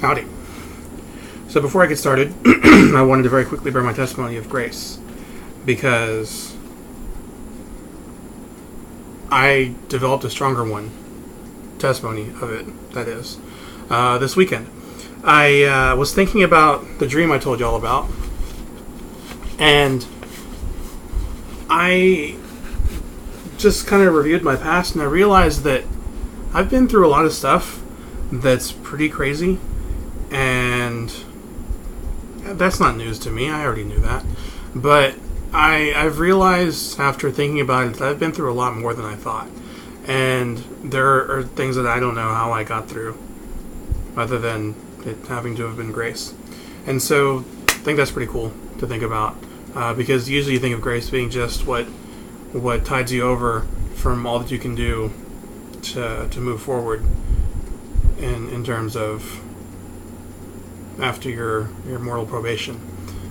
Howdy. So before I get started, I wanted to very quickly bear my testimony of grace, because I developed a stronger one, testimony of it, that is, this weekend. I was thinking about the dream I told you all about, and I just kind of reviewed my past, and I realized that I've been through a lot of stuff that's pretty crazy, and that's not news to me. I already knew that. But I've realized after thinking about it that I've been through a lot more than I thought. And there are things that I don't know how I got through, other than it having to have been grace. And so I think that's pretty cool to think about, because usually you think of grace being just what tides you over from all that you can do to move forward in terms of after your mortal probation.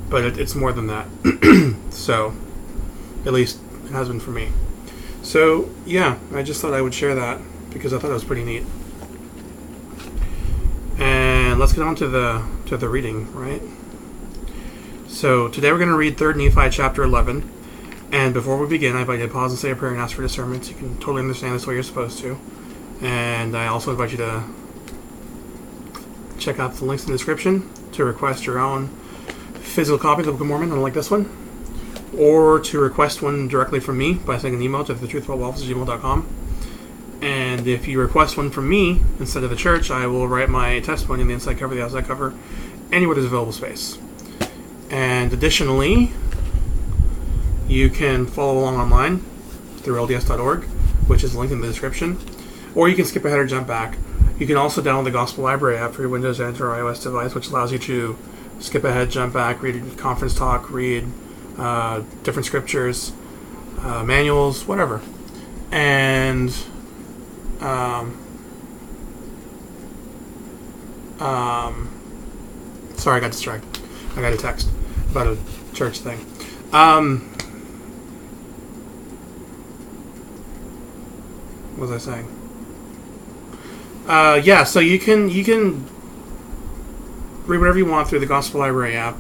But it's more than that. So at least it has been for me. So yeah, I just thought I would share that because I thought it was pretty neat. And let's get on to the reading, right? So today we're going to read 3rd Nephi chapter 11. And before we begin, I invite you to pause and say a prayer and ask for discernment so you can totally understand this the way you're supposed to. And I also invite you to check out the links in the description to request your own physical copy of the Book of Mormon, unlike this one, or to request one directly from me by sending an email to thetruthaboutwaffles@gmail.com. And if you request one from me instead of the church, I will write my testimony in the inside cover, the outside cover, anywhere there's available space. And additionally, you can follow along online through lds.org, which is linked in the description, or you can skip ahead or jump back. You can also download the Gospel Library app for your Windows, Android, or iOS device, which allows you to skip ahead, jump back, read a conference talk, read different scriptures, manuals, whatever. And sorry, I got distracted. I got a text about a church thing. What was I saying? Yeah, so you can read whatever you want through the Gospel Library app.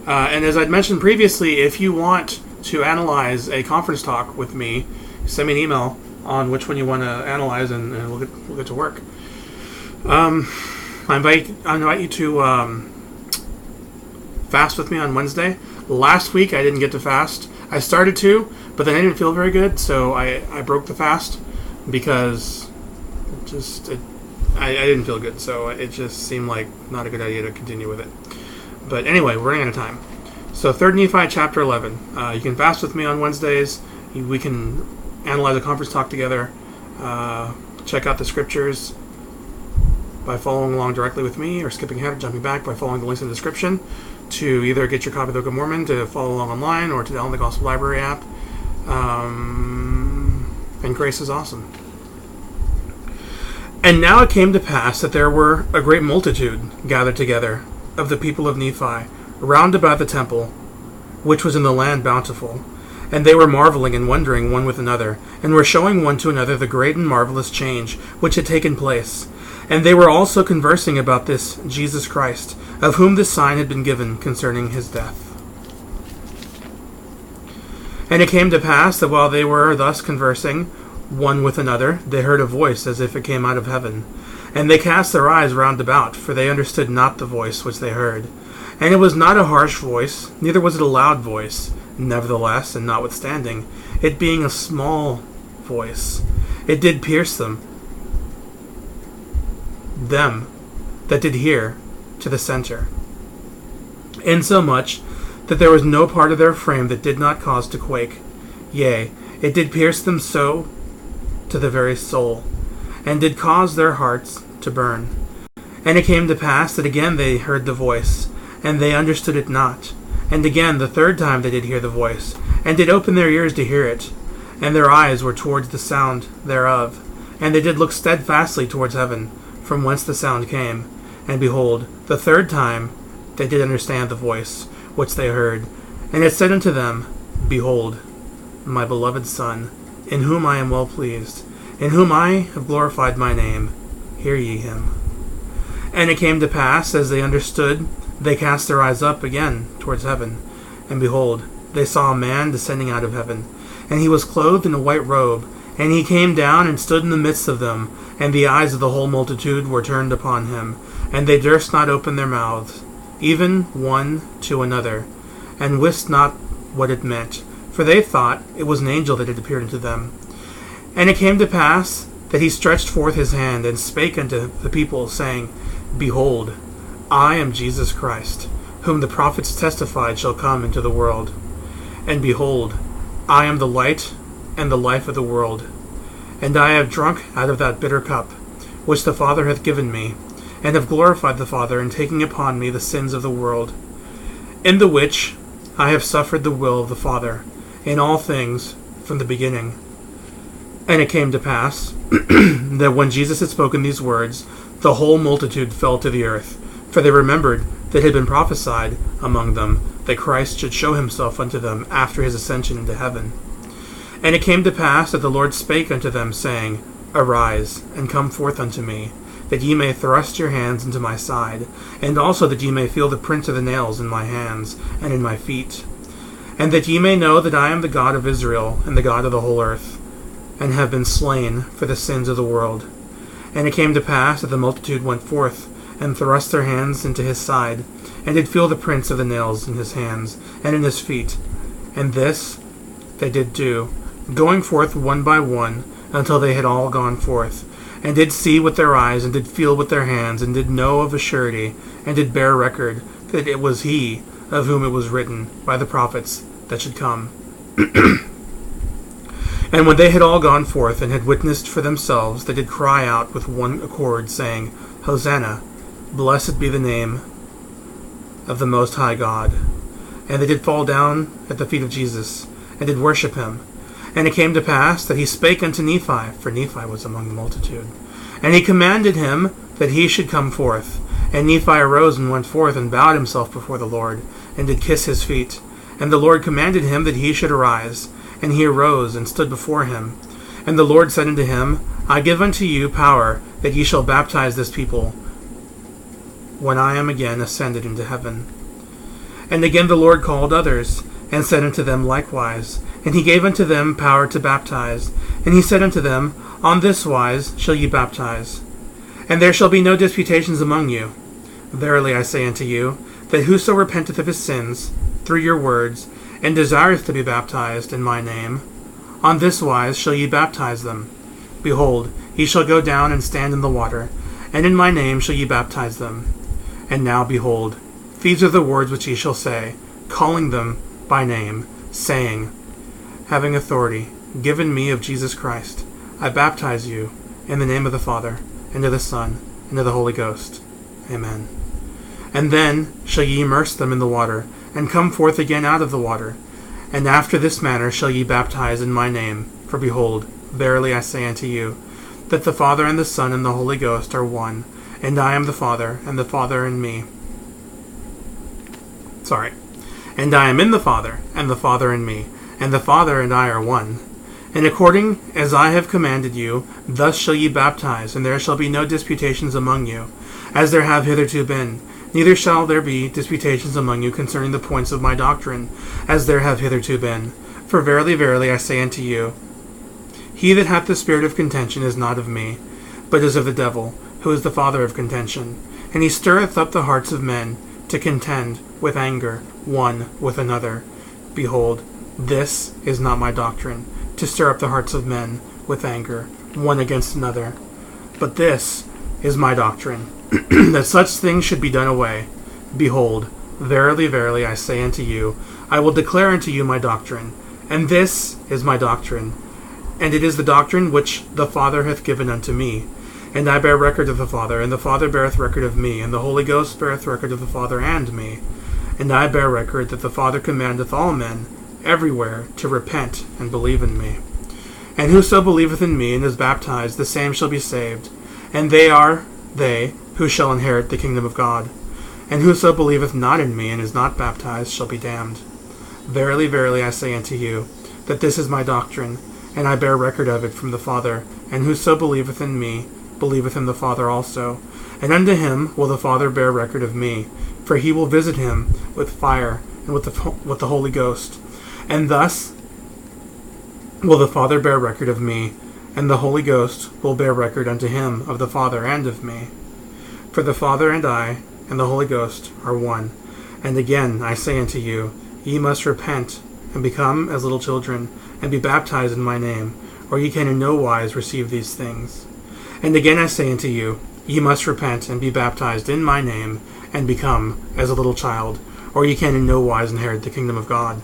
And as I'd mentioned previously, if you want to analyze a conference talk with me, send me an email on which one you want to analyze, and we'll get to work. I invite you to fast with me on Wednesday. Last week I didn't get to fast. I started to, but then I didn't feel very good, so I broke the fast because I didn't feel good, so it just seemed like not a good idea to continue with it. But anyway, we're running out of time. So 3rd Nephi chapter 11. You can fast with me on Wednesdays. We can analyze a conference talk together. Check out the scriptures by following along directly with me, or skipping ahead or jumping back by following the links in the description to either get your copy of the Book of Mormon, to follow along online, or to download the Gospel Library app. And grace is awesome. And now it came to pass that there were a great multitude gathered together of the people of Nephi round about the temple, which was in the land bountiful. And they were marveling and wondering one with another, and were showing one to another the great and marvelous change which had taken place. And they were also conversing about this Jesus Christ, of whom this sign had been given concerning his death. And it came to pass that while they were thus conversing one with another, they heard a voice as if it came out of heaven. And they cast their eyes round about, for they understood not the voice which they heard. And it was not a harsh voice, neither was it a loud voice. Nevertheless, and notwithstanding, it being a small voice, it did pierce them that did hear, to the center, insomuch that there was no part of their frame that did not cause to quake. Yea, it did pierce them so to the very soul, and did cause their hearts to burn. And it came to pass that again they heard the voice, and they understood it not. And again the third time they did hear the voice, and did open their ears to hear it, and their eyes were towards the sound thereof, and they did look steadfastly towards heaven, from whence the sound came. And behold, the third time they did understand the voice which they heard, and it said unto them, Behold, my beloved Son, in whom I am well pleased, in whom I have glorified my name, hear ye him. And it came to pass, as they understood, they cast their eyes up again towards heaven. And behold, they saw a man descending out of heaven. And he was clothed in a white robe. And he came down and stood in the midst of them. And the eyes of the whole multitude were turned upon him. And they durst not open their mouths, even one to another, and wist not what it meant. For they thought it was an angel that had appeared unto them. And it came to pass that he stretched forth his hand, and spake unto the people, saying, Behold, I am Jesus Christ, whom the prophets testified shall come into the world. And behold, I am the light and the life of the world. And I have drunk out of that bitter cup, which the Father hath given me, and have glorified the Father in taking upon me the sins of the world, in the which I have suffered the will of the Father, in all things from the beginning. And it came to pass that when Jesus had spoken these words, the whole multitude fell to the earth, for they remembered that it had been prophesied among them that Christ should show himself unto them after his ascension into heaven. And it came to pass that the Lord spake unto them, saying, Arise, and come forth unto me, that ye may thrust your hands into my side, and also that ye may feel the prints of the nails in my hands and in my feet, and that ye may know that I am the God of Israel, and the God of the whole earth, and have been slain for the sins of the world. And it came to pass that the multitude went forth, and thrust their hands into his side, and did feel the prints of the nails in his hands and in his feet. And this they did do, going forth one by one, until they had all gone forth, and did see with their eyes, and did feel with their hands, and did know of a surety, and did bear record that it was he of whom it was written by the prophets that should come. And when they had all gone forth, and had witnessed for themselves, they did cry out with one accord, saying, Hosanna, blessed be the name of the Most High God. And they did fall down at the feet of Jesus, and did worship him. And it came to pass that he spake unto Nephi, for Nephi was among the multitude. And he commanded him that he should come forth. And Nephi arose and went forth, and bowed himself before the Lord, and did kiss his feet. And the Lord commanded him that he should arise. And he arose, and stood before him. And the Lord said unto him, I give unto you power, that ye shall baptize this people, when I am again ascended into heaven. And again the Lord called others, and said unto them likewise. And he gave unto them power to baptize. And he said unto them, On this wise shall ye baptize. And there shall be no disputations among you. Verily I say unto you, that whoso repenteth of his sins, through your words, and desireth to be baptized in my name, on this wise shall ye baptize them. Behold, ye shall go down and stand in the water, and in my name shall ye baptize them. And now, behold, these are the words which ye shall say, calling them by name, saying, Having authority given me of Jesus Christ, I baptize you in the name of the Father, and of the Son, and of the Holy Ghost. Amen. And then shall ye immerse them in the water, and come forth again out of the water. And after this manner shall ye baptize in my name. For behold, verily I say unto you, that the Father and the Son and the Holy Ghost are one, and I am the Father, and the Father in me. And I am in the Father, and the Father in me, and the Father and I are one. And according as I have commanded you, thus shall ye baptize, and there shall be no disputations among you, as there have hitherto been. Neither shall there be disputations among you concerning the points of my doctrine, as there have hitherto been. For verily, verily, I say unto you, he that hath the spirit of contention is not of me, but is of the devil, who is the father of contention. And he stirreth up the hearts of men to contend with anger one with another. Behold, this is not my doctrine, to stir up the hearts of men with anger one against another. But this is my doctrine, that such things should be done away. Behold, verily, verily, I say unto you, I will declare unto you my doctrine. And this is my doctrine, and it is the doctrine which the Father hath given unto me. And I bear record of the Father, and the Father beareth record of me, and the Holy Ghost beareth record of the Father and me. And I bear record that the Father commandeth all men everywhere to repent and believe in me. And whoso believeth in me and is baptized, the same shall be saved. And they are they who shall inherit the kingdom of God. And whoso believeth not in me and is not baptized shall be damned. Verily, verily, I say unto you, that this is my doctrine, and I bear record of it from the Father. And whoso believeth in me believeth in the Father also. And unto him will the Father bear record of me, for he will visit him with fire and with the Holy Ghost. And thus will the Father bear record of me, and the Holy Ghost will bear record unto him of the Father and of me. For the Father and I and the Holy Ghost are one. And again I say unto you, ye must repent, and become as little children, and be baptized in my name, or ye can in no wise receive these things. And again I say unto you, ye must repent, and be baptized in my name, and become as a little child, or ye can in no wise inherit the kingdom of God.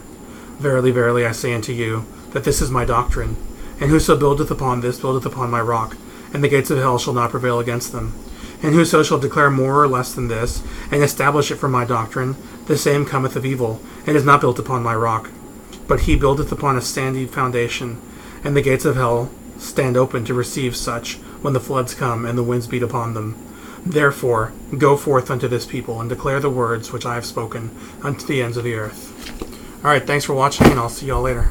Verily, verily, I say unto you, that this is my doctrine. And whoso buildeth upon this buildeth upon my rock, and the gates of hell shall not prevail against them. And whoso shall declare more or less than this, and establish it for my doctrine, the same cometh of evil, and is not built upon my rock. But he buildeth upon a sandy foundation, and the gates of hell stand open to receive such, when the floods come, and the winds beat upon them. Therefore, go forth unto this people, and declare the words which I have spoken unto the ends of the earth. Alright, thanks for watching, and I'll see y'all later.